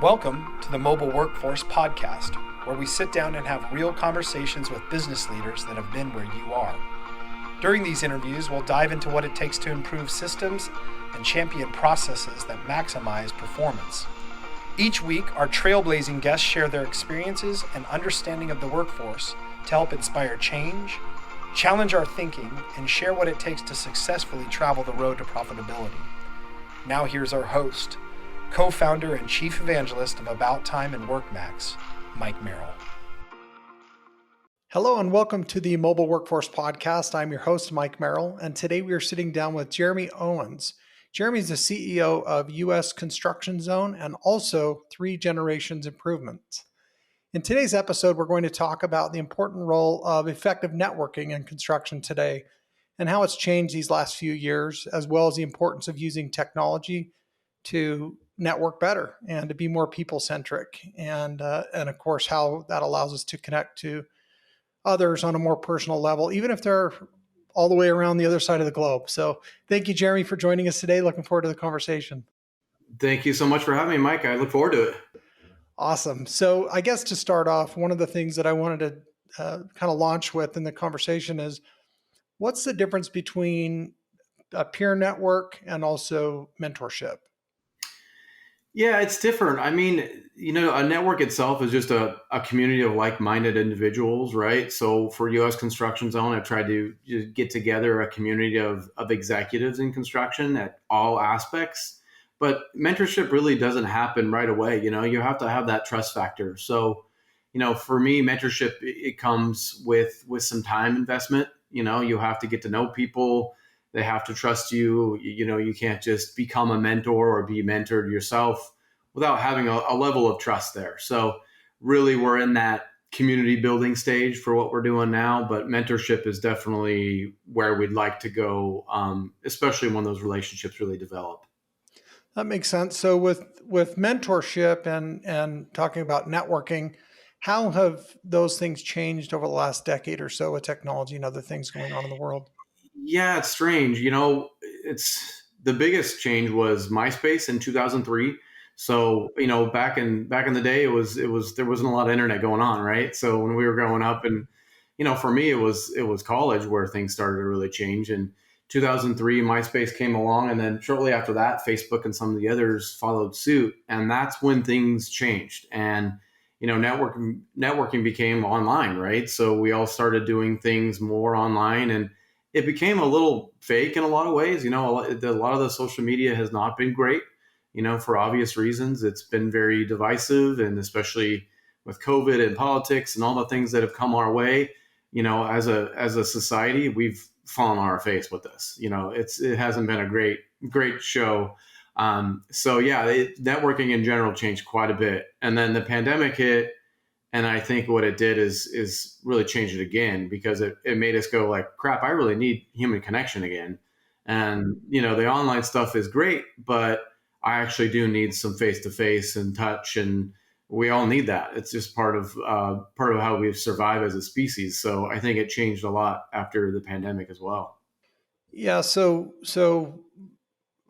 Welcome to the Mobile Workforce Podcast, where we sit down and have real conversations with business leaders that have been where you are. During these interviews, we'll dive into what it takes to improve systems and champion processes that maximize performance. Each week, our trailblazing guests share their experiences and understanding of the workforce to help inspire change, challenge our thinking, and share what it takes to successfully travel the road to profitability. Now here's our host, co-founder and chief evangelist of About Time and WorkMax, Mike Merrill. Hello and welcome to the Mobile Workforce Podcast. I'm your host, Mike Merrill, and today we are sitting down with Jeremy Owens. Jeremy is the CEO of U.S. Construction Zone and also 3 Generations Improvements. In today's episode, we're going to talk about the important role of effective networking in construction today and how it's changed these last few years, as well as the importance of using technology to network better and to be more people-centric, and of course, how that allows us to connect to others on a more personal level, even if they're all the way around the other side of the globe. So thank you, Jeremy, for joining us today. Looking forward to the conversation. Thank you so much for having me, Mike. I look forward to it. Awesome. So I guess to start off, one of the things that I wanted to kind of launch with in the conversation is, what's the difference between a peer network and also mentorship? Yeah, it's different. I mean, a network itself is just a community of like-minded individuals, right? So for U.S. Construction Zone, I've tried to just get together a community of executives in construction at all aspects. But mentorship really doesn't happen right away. You have to have that trust factor. So, for me, mentorship, it comes with some time investment. You have to get to know people. They have to trust you. You can't just become a mentor or be mentored yourself without having a level of trust there. So really, we're in that community building stage for what we're doing now, but mentorship is definitely where we'd like to go, especially when those relationships really develop. That makes sense. So with mentorship and talking about networking, how have those things changed over the last decade or so with technology and other things going on in the world? Yeah, it's strange. It's the biggest change was MySpace in 2003. So, back in the day, it was there wasn't a lot of internet going on, right? So when we were growing up, and for me, it was college where things started to really change. In 2003, MySpace came along, and then shortly after that, Facebook and some of the others followed suit, and that's when things changed. And networking became online, right? So we all started doing things more online, and it became a little fake in a lot of ways. A lot of the social media has not been great, for obvious reasons. It's been very divisive, and especially with COVID and politics and all the things that have come our way, as a society, we've fallen on our face with this. It hasn't been a great show. So yeah, networking in general changed quite a bit. And then the pandemic hit, and I think what it did is really change it again, because it made us go like, crap, I really need human connection again. And, the online stuff is great, but I actually do need some face-to-face and touch, and we all need that. It's just part of how we've survived as a species. So I think it changed a lot after the pandemic as well. Yeah. So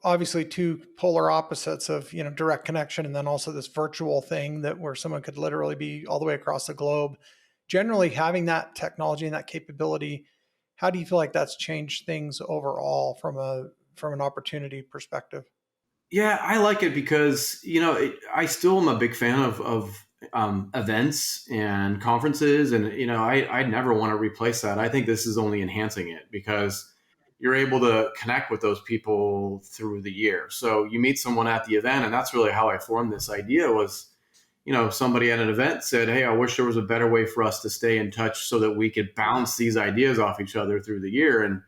obviously 2 polar opposites of, direct connection, and then also this virtual thing where someone could literally be all the way across the globe. Generally, having that technology and that capability, how do you feel like that's changed things overall from an opportunity perspective? Yeah, I like it because, I still am a big fan of events and conferences. And, I never want to replace that. I think this is only enhancing it, because you're able to connect with those people through the year. So you meet someone at the event, and that's really how I formed this idea was, somebody at an event said, hey, I wish there was a better way for us to stay in touch so that we could bounce these ideas off each other through the year. And,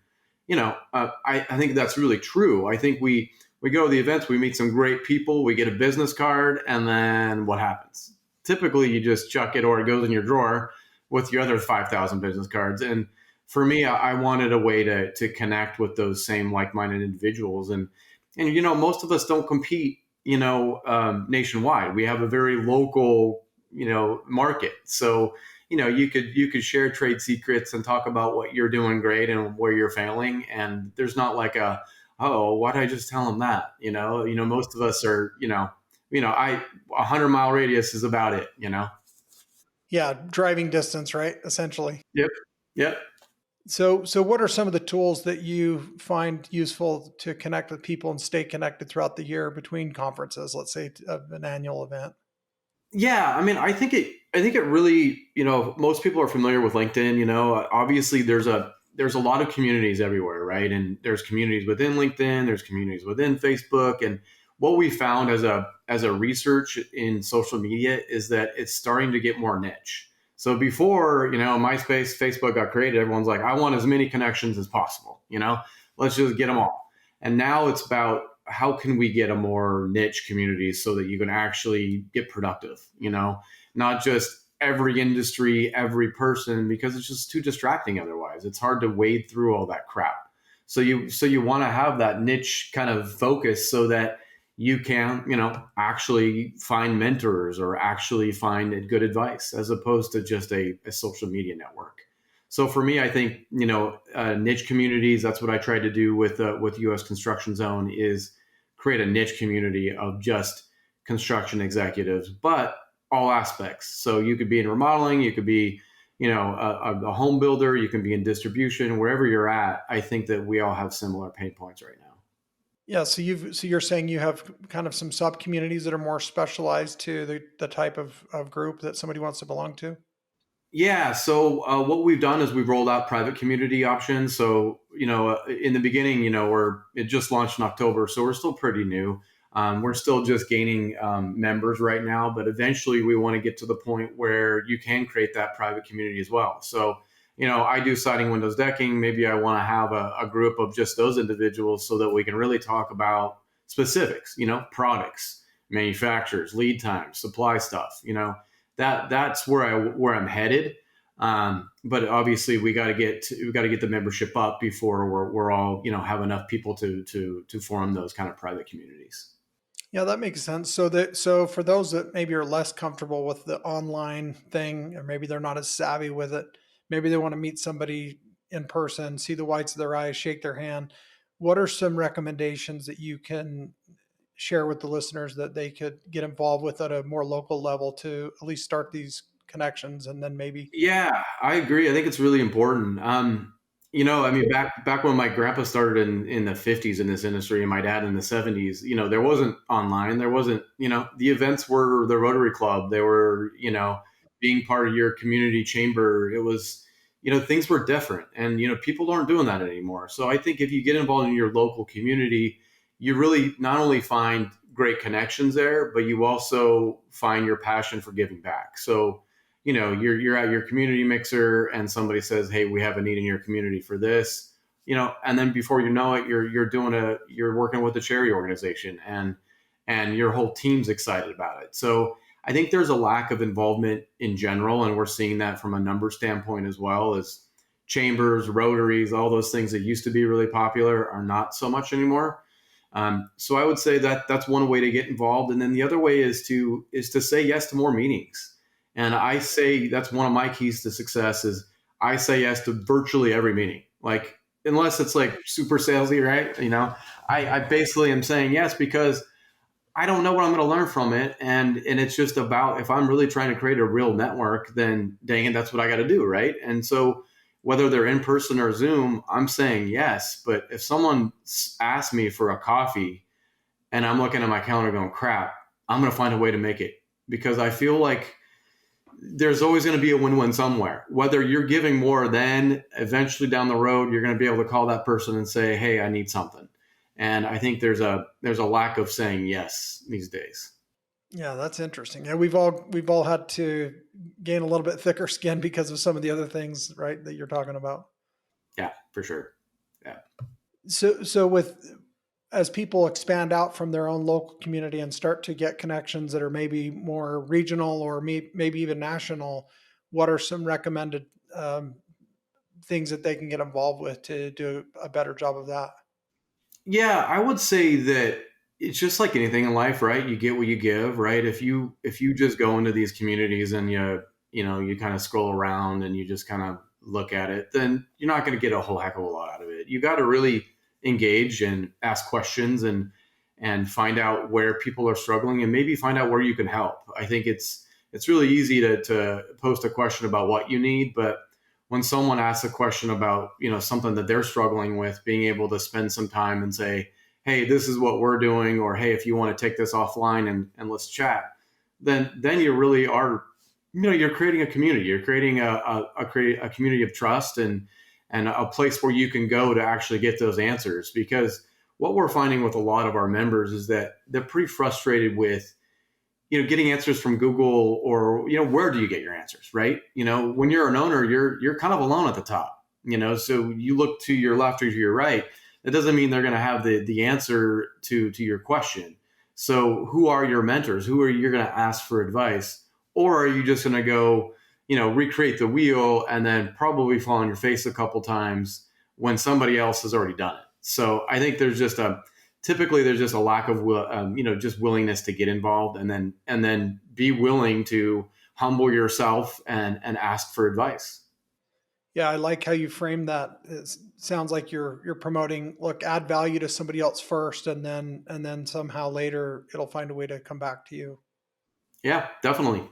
I think that's really true. I think we go to the events, we meet some great people, we get a business card, and then what happens? Typically, you just chuck it, or it goes in your drawer with your other 5,000 business cards. And for me, I wanted a way to connect with those same like-minded individuals. And most of us don't compete, nationwide. We have a very local, market. So, you could share trade secrets and talk about what you're doing great and where you're failing. And there's not like oh, why'd I just tell them that? Most of us are, I 100-mile radius is about it. Yeah, driving distance, right? Essentially. Yep. Yep. So what are some of the tools that you find useful to connect with people and stay connected throughout the year between conferences, let's say of an annual event? Yeah, I mean, I think it really, most people are familiar with LinkedIn. Obviously there's a lot of communities everywhere, right? And there's communities within LinkedIn, there's communities within Facebook, and what we found as a research in social media is that it's starting to get more niche. So before, MySpace, Facebook got created, everyone's like, I want as many connections as possible. Let's just get them all. And now it's about how can we get a more niche community so that you can actually get productive, not just every industry, every person, because it's just too distracting otherwise. It's hard to wade through all that crap. So you want to have that niche kind of focus so that you can, actually find mentors or actually find good advice as opposed to just a social media network. So for me, I think niche communities. That's what I tried to do with U.S. Construction Zone is create a niche community of just construction executives, but all aspects. So you could be in remodeling, you could be a home builder, you can be in distribution, wherever you're at. I think that we all have similar pain points right now. Yeah, so you're saying you have kind of some sub communities that are more specialized to the type of group that somebody wants to belong to. Yeah. So what we've done is we've rolled out private community options. So in the beginning, it just launched in October, so we're still pretty new. We're still just gaining members right now, but eventually we want to get to the point where you can create that private community as well. So I do siding windows decking. Maybe I want to have a group of just those individuals so that we can really talk about specifics. Products, manufacturers, lead times, supply stuff. That's where I'm headed. But obviously, we got to get the membership up before we're all have enough people to form those kind of private communities. Yeah, that makes sense. So for those that maybe are less comfortable with the online thing, or maybe they're not as savvy with it, maybe they want to meet somebody in person, see the whites of their eyes, shake their hand. What are some recommendations that you can share with the listeners that they could get involved with at a more local level to at least start these connections and then maybe. Yeah, I agree. I think it's really important. I mean, back when my grandpa started in the 50s in this industry and my dad in the 70s, there wasn't online. There wasn't, the events were the Rotary Club. They were, being part of your community chamber. It was, things were different. And, people aren't doing that anymore. So I think if you get involved in your local community, you really not only find great connections there, but you also find your passion for giving back. So, you're at your community mixer and somebody says, hey, we have a need in your community for this, and then before you know it, you're working with a charity organization and your whole team's excited about it. So I think there's a lack of involvement in general, and we're seeing that from a number standpoint as well. As chambers, rotaries, all those things that used to be really popular are not so much anymore. So I would say that that's one way to get involved, and then the other way is to say yes to more meetings. And I say that's one of my keys to success is I say yes to virtually every meeting. Like unless it's like super salesy, right? I basically am saying yes because I don't know what I'm going to learn from it, and it's just about if I'm really trying to create a real network, then dang it, that's what I got to do, right? And so whether they're in person or Zoom, I'm saying yes. But if someone asks me for a coffee and I'm looking at my calendar going crap, I'm going to find a way to make it because I feel like there's always going to be a win-win somewhere. Whether you're giving more, then eventually down the road, you're going to be able to call that person and say, "Hey, I need something." And I think there's a lack of saying yes these days. Yeah, that's interesting. Yeah, we've all had to gain a little bit thicker skin because of some of the other things, right, that you're talking about. Yeah, for sure. Yeah. So with as people expand out from their own local community and start to get connections that are maybe more regional or maybe even national, what are some recommended things that they can get involved with to do a better job of that? Yeah, I would say that it's just like anything in life, right? You get what you give, right? If you just go into these communities and you kind of scroll around and you just kind of look at it, then you're not going to get a whole heck of a lot out of it. You got to really engage and ask questions and find out where people are struggling and maybe find out where you can help. I think it's really easy to post a question about what you need, but when someone asks a question about something that they're struggling with, being able to spend some time and say, hey, this is what we're doing, or hey, if you want to take this offline and let's chat, then you really are, you're creating a community. You're creating a community of trust and a place where you can go to actually get those answers. Because what we're finding with a lot of our members is that they're pretty frustrated with getting answers from Google, or where do you get your answers, right? When you're an owner, you're kind of alone at the top. So you look to your left or to your right. That doesn't mean they're going to have the answer to your question. So who are your mentors? Who are you going to ask for advice? Or are you just going to go, recreate the wheel and then probably fall on your face a couple times when somebody else has already done it? So I think typically there's just a lack of just willingness to get involved, and then be willing to humble yourself and ask for advice. Yeah, I like how you frame that. It sounds like you're promoting, look, add value to somebody else first, and then somehow later it'll find a way to come back to you. Yeah, definitely.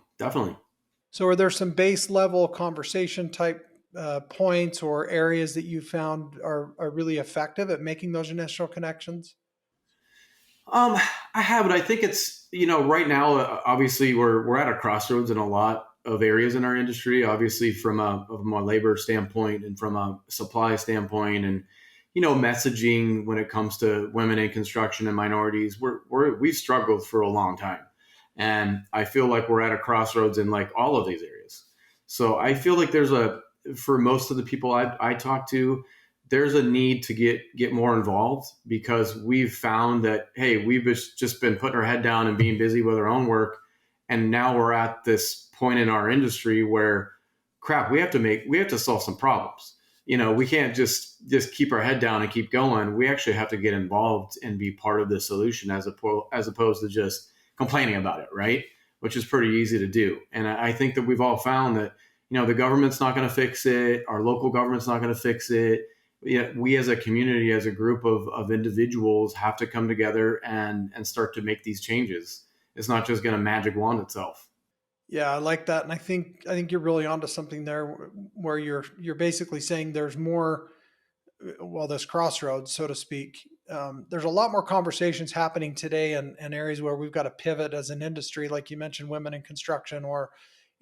So, are there some base level conversation type points or areas that you found are really effective at making those initial connections? Um, I have it. I think it's right now. Obviously, we're at a crossroads in a lot of areas in our industry. Obviously, from a labor standpoint and from a supply standpoint, and messaging when it comes to women in construction and minorities, we've struggled for a long time, and I feel like we're at a crossroads in like all of these areas. So I feel like for most of the people I talk to, there's a need to get more involved, because we've found that, hey, we've just been putting our head down and being busy with our own work, and now we're at this point in our industry where, crap, we have to solve some problems. We can't just keep our head down and keep going. We actually have to get involved and be part of the solution, as opposed to just complaining about it, right? Which is pretty easy to do. And I think that we've all found that the government's not going to fix it, our local government's not going to fix it. We as a community, as a group of individuals, have to come together and start to make these changes. It's not just going to magic wand itself. Yeah, I like that, and I think you're really onto something there, where you're basically saying there's more. Well, this crossroads, so to speak. There's a lot more conversations happening today, and areas where we've got to pivot as an industry, like you mentioned, women in construction, or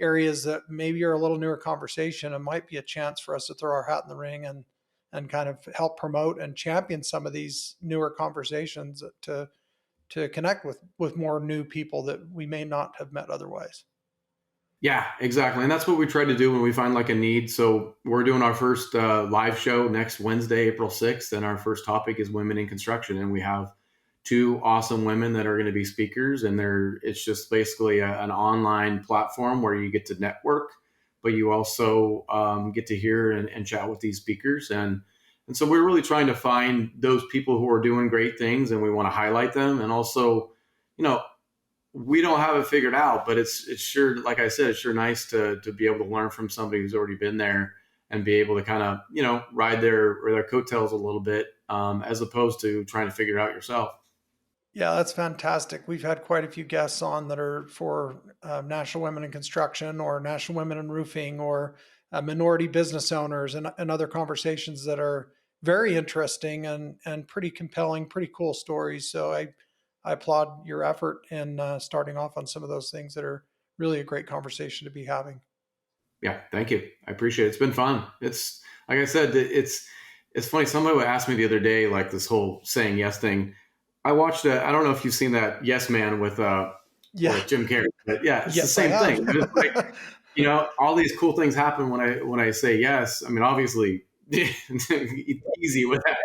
areas that maybe are a little newer conversation. It might be a chance for us to throw our hat in the ring and kind of help promote and champion some of these newer conversations to connect with more new people that we may not have met otherwise. Yeah, exactly. And that's what we try to do when we find like a need. So we're doing our first live show next Wednesday, April 6th. And our first topic is women in construction. And we have two awesome women that are going to be speakers. And it's just basically an online platform where you get to network, but you also get to hear and chat with these speakers. And so we're really trying to find those people who are doing great things, and we want to highlight them. And also, you know, we don't have it figured out, but it's sure, like I said, it's sure nice to be able to learn from somebody who's already been there and be able to kind of ride their coattails a little bit, as opposed to trying to figure it out yourself. Yeah, that's fantastic. We've had quite a few guests on that are for National Women in Construction or National Women in Roofing or minority business owners, and other conversations that are very interesting and pretty compelling, pretty cool stories. So I applaud your effort in starting off on some of those things that are really a great conversation to be having. Yeah, thank you. I appreciate it. It's been fun. It's like I said, it's funny. Somebody would ask me the other day, like this whole saying yes thing. I watched I don't know if you've seen that Yes Man Yeah, with Jim Carrey, but yeah, it's the yes, I same thing. It's like, have. all these cool things happen when I say yes. I mean, obviously, easy with that,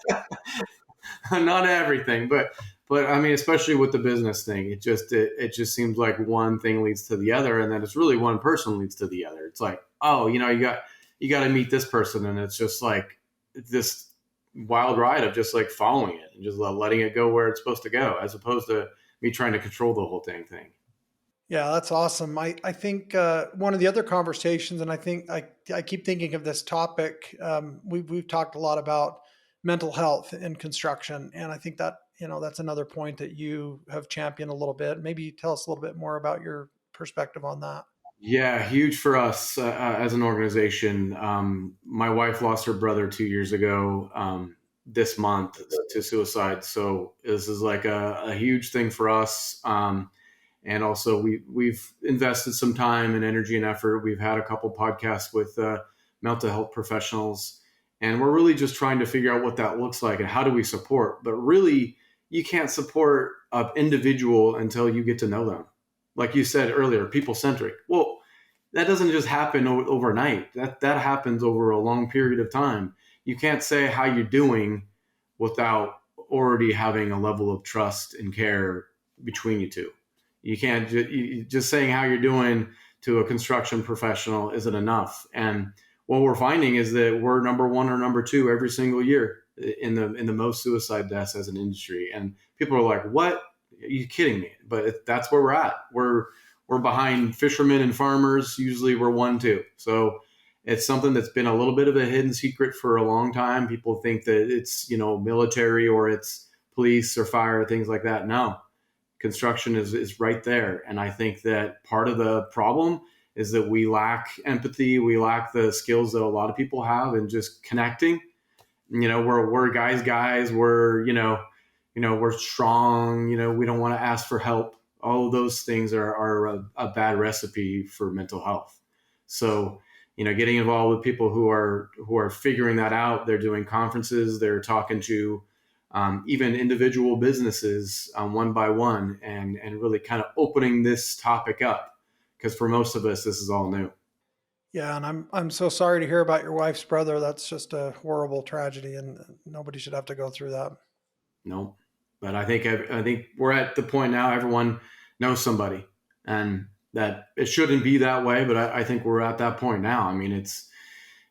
right? Not everything, but I mean, especially with the business thing, it just seems like one thing leads to the other, and then it's really one person leads to the other. It's like, oh, you got to meet this person, and it's just like this wild ride of just like following it and just letting it go where it's supposed to go, as opposed to me trying to control the whole dang thing. Yeah, that's awesome. I think one of the other conversations, and I think I keep thinking of this topic. We've talked a lot about mental health in construction, and I think that that's another point that you have championed a little bit. Maybe tell us a little bit more about your perspective on that. Yeah, huge for us as an organization. My wife lost her brother 2 years ago this month to suicide. So this is like a huge thing for us. And also, we've invested some time and energy and effort. We've had a couple podcasts with mental health professionals, and we're really just trying to figure out what that looks like and how do we support. But really, you can't support an individual until you get to know them. Like you said earlier, people centric. Well, that doesn't just happen overnight. That happens over a long period of time. You can't say how you're doing without already having a level of trust and care between you two. You can't just saying how you're doing to a construction professional isn't enough. And what we're finding is that we're number one or number two every single year in the most suicide deaths as an industry. And people are like, "What? Are you kidding me?" But that's where we're at. We're behind fishermen and farmers. Usually, we're 1, 2. So it's something that's been a little bit of a hidden secret for a long time. People think that it's military or it's police or fire, things like that. No, construction is right there. And I think that part of the problem is that we lack empathy. We lack the skills that a lot of people have in just connecting. We're guys. We're strong. We don't want to ask for help. All of those things are a bad recipe for mental health. So, getting involved with people who are figuring that out. They're doing conferences. They're talking to even individual businesses one by one, and really kind of opening this topic up, because for most of us, this is all new. Yeah, and I'm so sorry to hear about your wife's brother. That's just a horrible tragedy, and nobody should have to go through that. No, but I think we're at the point now. Everyone knows somebody, and that it shouldn't be that way. But I think we're at that point now. I mean, it's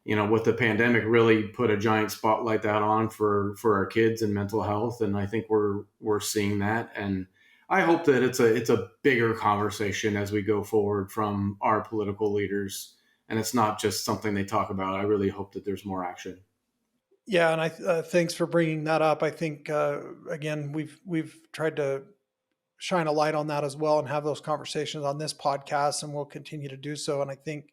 with the pandemic, really put a giant spotlight that on for our kids and mental health, and I think we're seeing that. And I hope that it's a bigger conversation as we go forward from our political leaders, and it's not just something they talk about. I really hope that there's more action. Yeah, and I thanks for bringing that up. I think again we've tried to shine a light on that as well and have those conversations on this podcast, and we'll continue to do so. And I think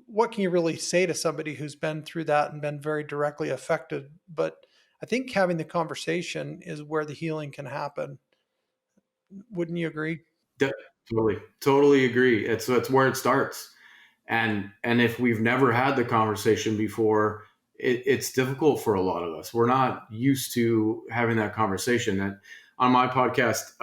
what can you really say to somebody who's been through that and been very directly affected? But I think having the conversation is where the healing can happen. Wouldn't you agree? De- totally agree. It's where it starts. And if we've never had the conversation before, it's difficult for a lot of us. We're not used to having that conversation. And on my podcast,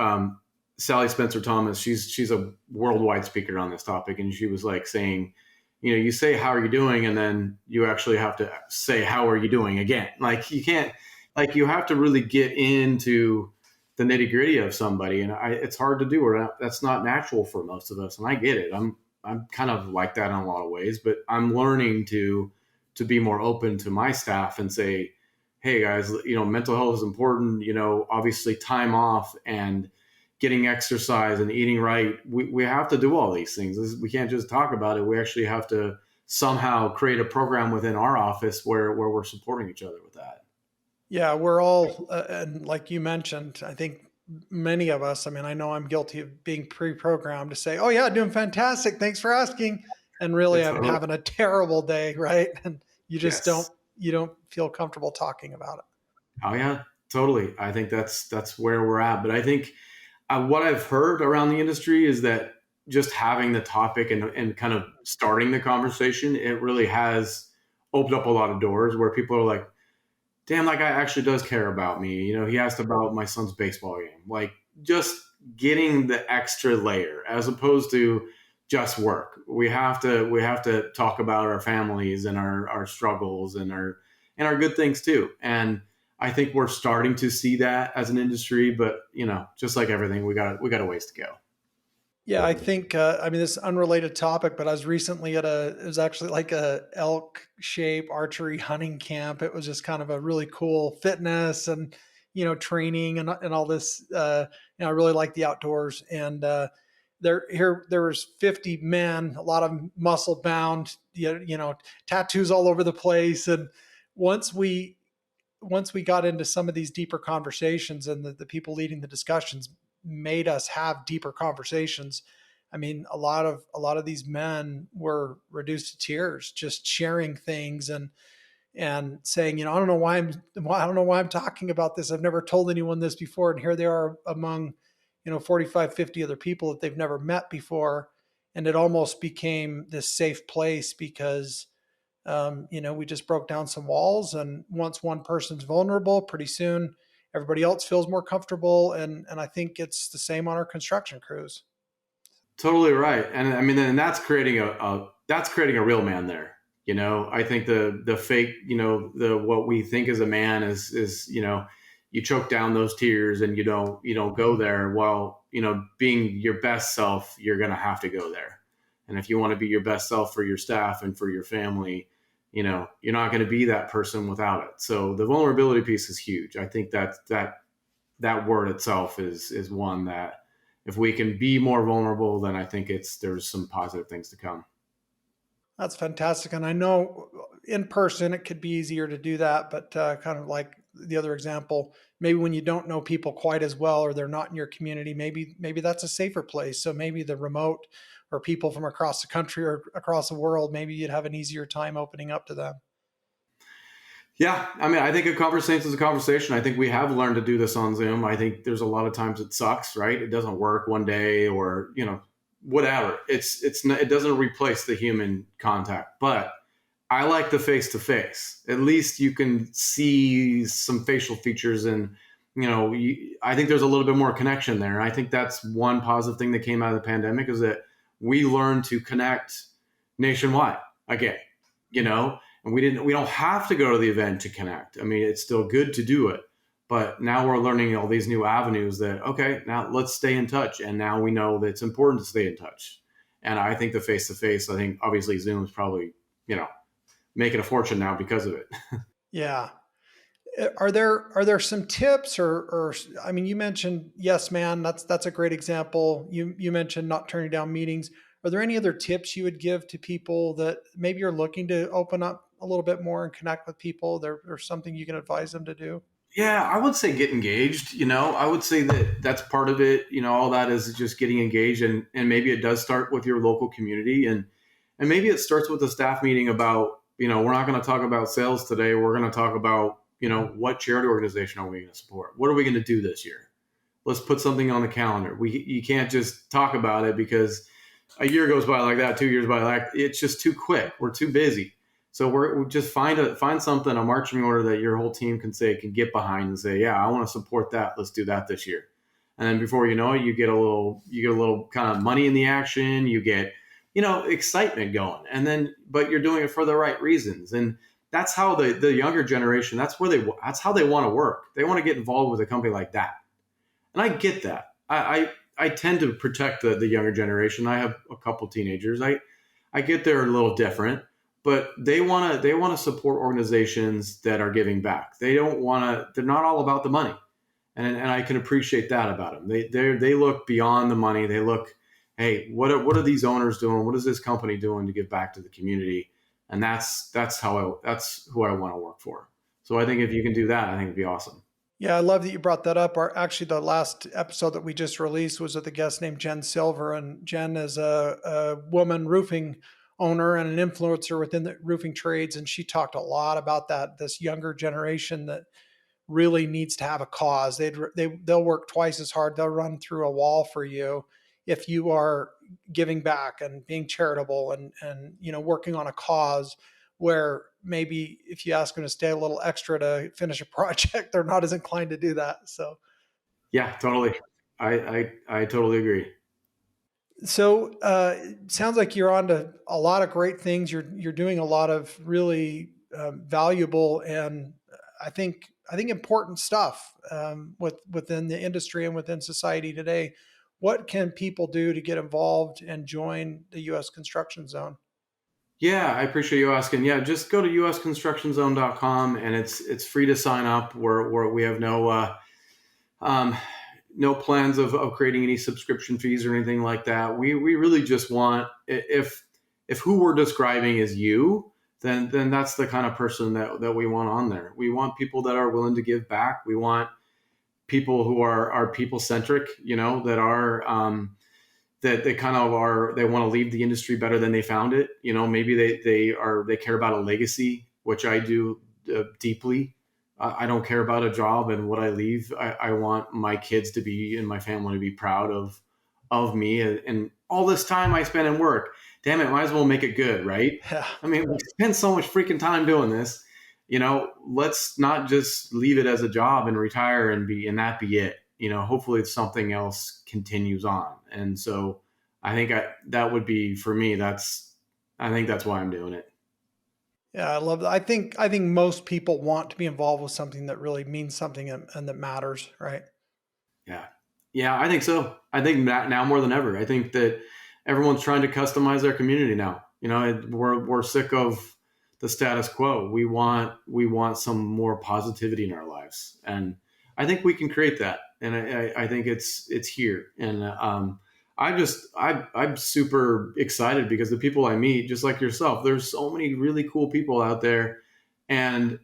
Sally Spencer Thomas, she's a worldwide speaker on this topic, and she was like saying, you say how are you doing, and then you actually have to say how are you doing again. Like you can't, like you have to really get into the nitty gritty of somebody, and it's hard to do, or that's not natural for most of us. And I get it. I'm kind of like that in a lot of ways, but I'm learning to be more open to my staff and say, hey guys, mental health is important. Obviously time off and getting exercise and eating right. We have to do all these things. We can't just talk about it. We actually have to somehow create a program within our office where we're supporting each other with that. Yeah, we're all, and like you mentioned, I think many of us, I mean, I know I'm guilty of being pre programmed to say, oh, yeah, doing fantastic. Thanks for asking. And really, It's I'm having a terrible day, right? And you just yes. you don't feel comfortable talking about it. Oh yeah, totally. I think that's where we're at. But I think what I've heard around the industry is that just having the topic and kind of starting the conversation, it really has opened up a lot of doors where people are like, damn, that guy actually does care about me. He asked about my son's baseball game. Like just getting the extra layer as opposed to just work. We have to talk about our families and our struggles and our good things too. And I think we're starting to see that as an industry, but just like everything, we got a ways to go. Yeah, I think I mean this is unrelated topic, but I was recently at it was actually like a elk shape archery hunting camp. It was just kind of a really cool fitness and training and all this. I really like the outdoors, and there was 50 men, a lot of them muscle bound, tattoos all over the place, and once we once we got into some of these deeper conversations, and the people leading the discussions made us have deeper conversations. I mean, a lot of these men were reduced to tears just sharing things and saying, I don't know why I'm talking about this. I've never told anyone this before, and here they are among 45, 50 other people that they've never met before, and it almost became this safe place because we just broke down some walls, and once one person's vulnerable, pretty soon everybody else feels more comfortable, and I think it's the same on our construction crews. Totally right, and I mean, and that's creating that's creating a real man there. I think the fake, the what we think is a man is you choke down those tears and you don't go there. Well, being your best self, you're gonna have to go there, and if you want to be your best self for your staff and for your family, you're not going to be that person without it. So the vulnerability piece is huge. I think that word itself is one that if we can be more vulnerable, then I think there's some positive things to come. That's fantastic. And I know in person it could be easier to do that, but kind of like the other example, maybe when you don't know people quite as well or they're not in your community, maybe that's a safer place. So maybe the remote or people from across the country or across the world, maybe you'd have an easier time opening up to them. Yeah, I mean, I think a conversation is a conversation. I think we have learned to do this on Zoom. I think there's a lot of times it sucks, right? It doesn't work one day, or whatever. It's not, it doesn't replace the human contact, but I like the face to face. At least you can see some facial features, and I think there's a little bit more connection there. And I think that's one positive thing that came out of the pandemic is that we learned to connect nationwide again. And we don't have to go to the event to connect. I mean, it's still good to do it, but now we're learning all these new avenues that okay, now let's stay in touch, and now we know that it's important to stay in touch. And I think the face to face, I think obviously Zoom is probably making a fortune now because of it. Yeah. Are there some tips or I mean, you mentioned yes man, that's a great example. You mentioned not turning down meetings. Are there any other tips you would give to people that maybe you're looking to open up a little bit more and connect with people? There's something you can advise them to do? Yeah, I would say get engaged. I would say that that's part of it. All that is just getting engaged, and maybe it does start with your local community, and maybe it starts with a staff meeting about we're not going to talk about sales today. We're going to talk about what charity organization are we going to support? What are we going to do this year? Let's put something on the calendar. You can't just talk about it because a year goes by like that, 2 years by like it's just too quick. We're too busy. So we just find something, a marching order that your whole team can get behind and say, yeah, I want to support that. Let's do that this year. And then before you know it, you get a little kind of money in the action. You get excitement going, and then but you're doing it for the right reasons. And that's how the younger generation. That's how they want to work. They want to get involved with a company like that. And I get that. I tend to protect the younger generation. I have a couple teenagers. I get they're a little different, but they want to support organizations that are giving back. They don't want to. They're not all about the money, and I can appreciate that about them. They look beyond the money. They look, hey, what are these owners doing? What is this company doing to give back to the community? And that's who I want to work for. So I think if you can do that, I think it'd be awesome. Yeah, I love that you brought that up. Actually, the last episode that we just released was with a guest named Jen Silver, and Jen is a woman roofing owner and an influencer within the roofing trades, and she talked a lot about that this younger generation that really needs to have a cause. They'll work twice as hard. They'll run through a wall for you if you are giving back and being charitable and working on a cause where maybe if you ask them to stay a little extra to finish a project, they're not as inclined to do that. Yeah, totally. I totally agree. It sounds like you're on to a lot of great things. You're doing a lot of really valuable and I think important stuff within the industry and within society today. What can people do to get involved and join the U.S. construction zone? Yeah, I appreciate you asking. Yeah, just go to usconstructionzone.com and it's free to sign up. We have um, no plans of creating any subscription fees or anything like that. We really just want if who we're describing is you, then that's the kind of person that we want on there. We want people that are willing to give back. We want people who are people centric, that are that they kind of are, they want to leave the industry better than they found it. Maybe they care about a legacy, which I do deeply. I don't care about a job and what I leave. I want my kids to be, and my family to be proud of me and all this time I spent in work. Damn it, might as well make it good, right? Yeah. I mean, we spend so much freaking time doing this. Let's not just leave it as a job and retire and that be it. Hopefully something else continues on. And so I think that would be for me. I think that's why I'm doing it. Yeah, I love that. I think most people want to be involved with something that really means something and that matters, right? Yeah. Yeah, I think so. I think that now more than ever. I think that everyone's trying to customize their community now. We're sick of the status quo. We want some more positivity in our lives, and I think we can create that. And I think it's here. And I'm super excited because the people I meet, just like yourself, there's so many really cool people out there, and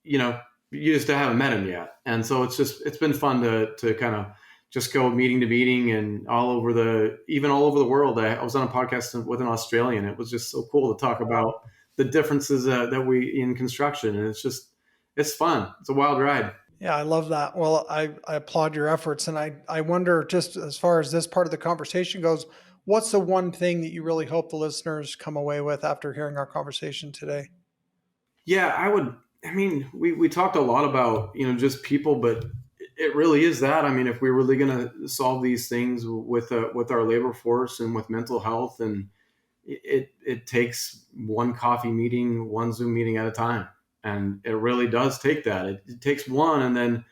you know, you just haven't met him yet. And so it's been fun to kind of just go meeting to meeting and even all over the world. I was on a podcast with an Australian. It was just so cool to talk about the differences that we in construction. And it's fun. It's a wild ride. Yeah, I love that. Well, I applaud your efforts. And I wonder, just as far as this part of the conversation goes, what's the one thing that you really hope the listeners come away with after hearing our conversation today? Yeah, I mean, we talked a lot about, just people, but it really is that. I mean, if we're really going to solve these things with our labor force and with mental health, and it takes one coffee meeting, one Zoom meeting at a time. And it really does take that. It takes one. And then,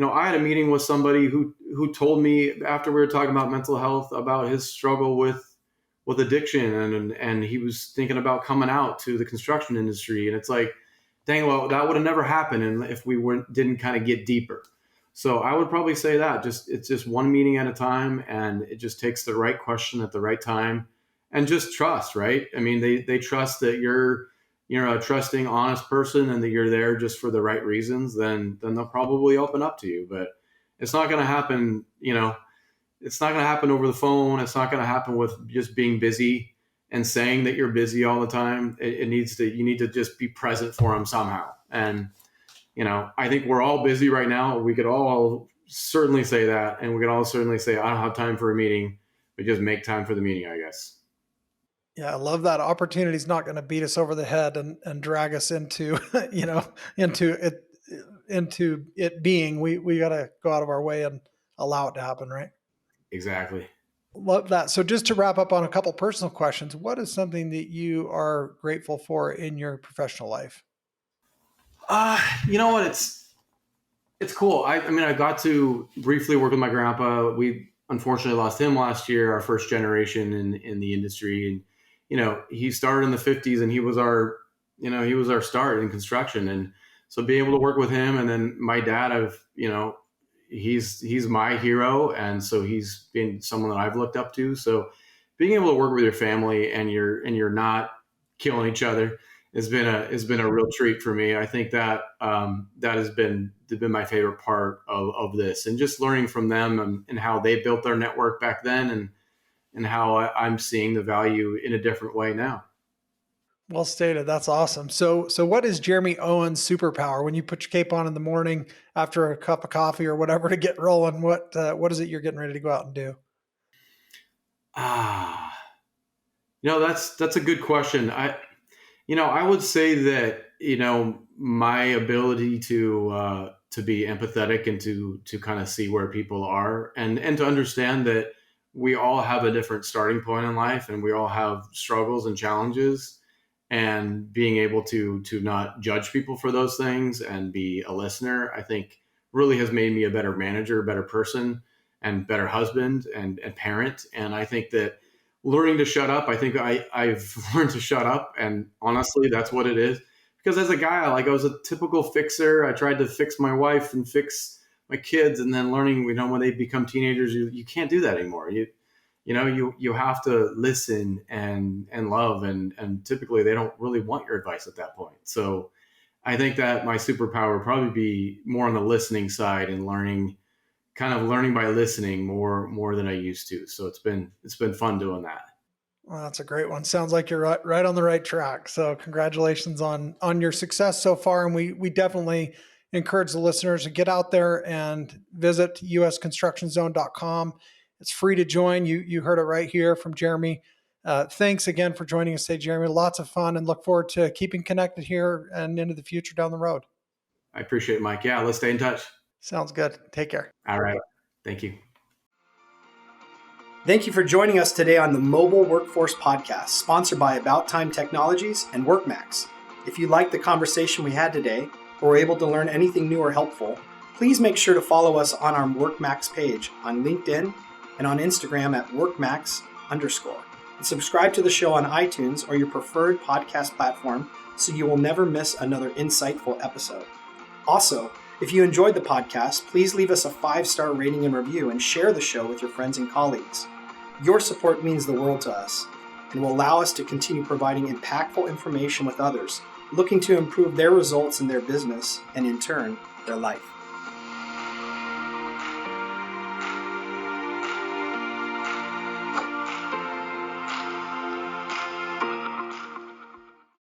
I had a meeting with somebody who told me after we were talking about mental health about his struggle with addiction, and he was thinking about coming out to the construction industry. And it's like, dang, well, that would have never happened if we didn't kind of get deeper. So I would probably say that it's just one meeting at a time, and it just takes the right question at the right time, and just trust, right? I mean, they trust that you're a trusting, honest person, and that you're there just for the right reasons. Then they'll probably open up to you. But it's not going to happen, it's not going to happen over the phone. It's not going to happen with just being busy and saying that you're busy all the time. You need to just be present for them somehow. And, I think we're all busy right now. We could all certainly say that. And we could all certainly say, I don't have time for a meeting, but just make time for the meeting, I guess. Yeah, I love that. Opportunity is not going to beat us over the head and drag us into, into it being. We got to go out of our way and allow it to happen, right? Exactly. Love that. So just to wrap up on a couple personal questions, what is something that you are grateful for in your professional life? You know what? It's cool. I mean, I got to briefly work with my grandpa. We unfortunately lost him last year, our first generation in the industry. And, he started in the 50s, and he was our start in construction. And so being able to work with him, and then my dad, he's my hero. And so he's been someone that I've looked up to. So being able to work with your family, and you're not killing each other, has been a real treat for me. I think that that has been my favorite part of this, and just learning from them, and how they built their network back then, and how I'm seeing the value in a different way now. Well stated. That's awesome. So what is Jeremy Owens' superpower when you put your cape on in the morning after a cup of coffee or whatever to get rolling? What is it you're getting ready to go out and do? Ah, that's a good question. I would say that, my ability to be empathetic, and to kind of see where people are, and to understand that we all have a different starting point in life, and we all have struggles and challenges, and being able to not judge people for those things and be a listener, I think really has made me a better manager, a better person, and better husband and parent. And I think that learning to shut up, I think I've learned to shut up. And honestly, that's what it is. Because as a guy, I was a typical fixer. I tried to fix my wife and fix my kids. And then learning, when they become teenagers, you can't do that anymore. you have to listen and love, and typically they don't really want your advice at that point. So I think that my superpower would probably be more on the listening side and learning by listening more than I used to. So it's been fun doing that. Well, that's a great one. Sounds like you're right on the right track. So congratulations on your success so far. And we definitely encourage the listeners to get out there and visit usconstructionzone.com. It's free to join. You heard it right here from Jeremy. Thanks again for joining us today, Jeremy. Lots of fun, and look forward to keeping connected here and into the future down the road. I appreciate it, Mike. Yeah, let's stay in touch. Sounds good. Take care. All right. Thank you. Thank you for joining us today on the Mobile Workforce Podcast, sponsored by About Time Technologies and WorkMax. If you liked the conversation we had today, or were able to learn anything new or helpful, please make sure to follow us on our WorkMax page on LinkedIn and on Instagram at WorkMax_. And subscribe to the show on iTunes or your preferred podcast platform so you will never miss another insightful episode. Also, if you enjoyed the podcast, please leave us a 5-star rating and review and share the show with your friends and colleagues. Your support means the world to us and will allow us to continue providing impactful information with others looking to improve their results in their business and, in turn, their life.